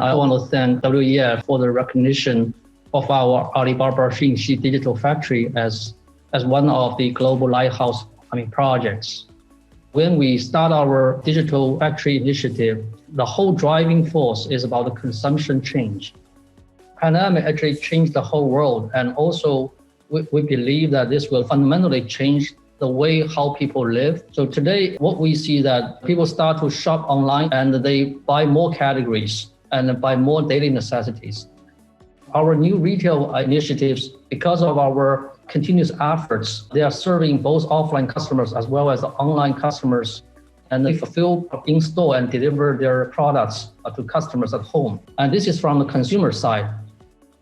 I want to thank WEF for the recognition of our Alibaba Xinxi Digital Factory as one of the global lighthouse projects. When we start our digital factory initiative, the whole driving force is about the consumption change. Pandemic actually changed the whole world, and also we believe that this will fundamentally change the way how people live. So today, what we see that people start to shop online and they buy more categories and buy more daily necessities. Our new retail initiatives, because of our continuous efforts, they are serving both offline customers as well as online customers, and they fulfill in-store and deliver their products to customers at home. And this is from the consumer side.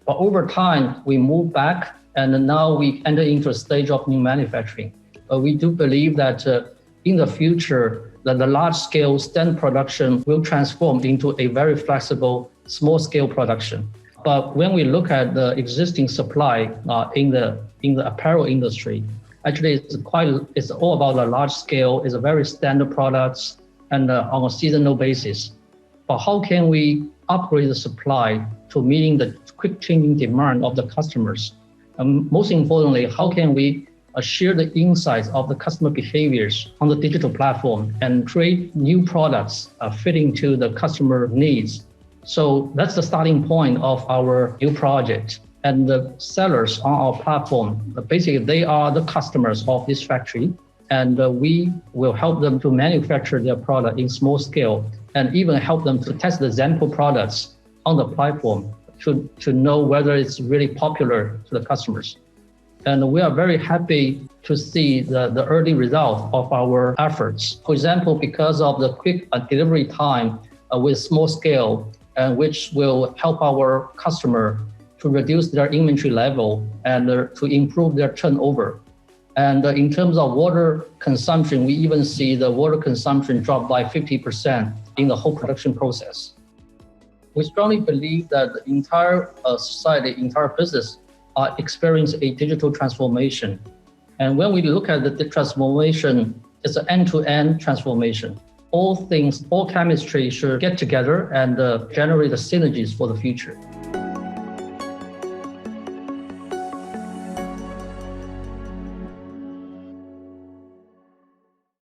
But over time, we move back, and now we enter into a stage of new manufacturing. We do believe that in the future, that the large-scale stand production will transform into a very flexible, small-scale production. But when we look at the existing supply in the apparel industry, actually it's all about the large scale. It's a very standard products and on a seasonal basis. But how can we upgrade the supply to meeting the quick changing demand of the customers? And most importantly, how can we share the insights of the customer behaviors on the digital platform and create new products fitting to the customer needs? So that's the starting point of our new project. And the sellers on our platform, basically they are the customers of this factory, and we will help them to manufacture their product in small scale and even help them to test the sample products on the platform to know whether it's really popular to the customers. And we are very happy to see the early result of our efforts. For example, because of the quick delivery time with small scale, which will help our customer to reduce their inventory level and to improve their turnover. And in terms of water consumption, we even see the water consumption drop by 50% in the whole production process. We strongly believe that the entire society, entire business experience a digital transformation. And when we look at the transformation, it's an end-to-end transformation. All things, all chemistry should get together and generate the synergies for the future.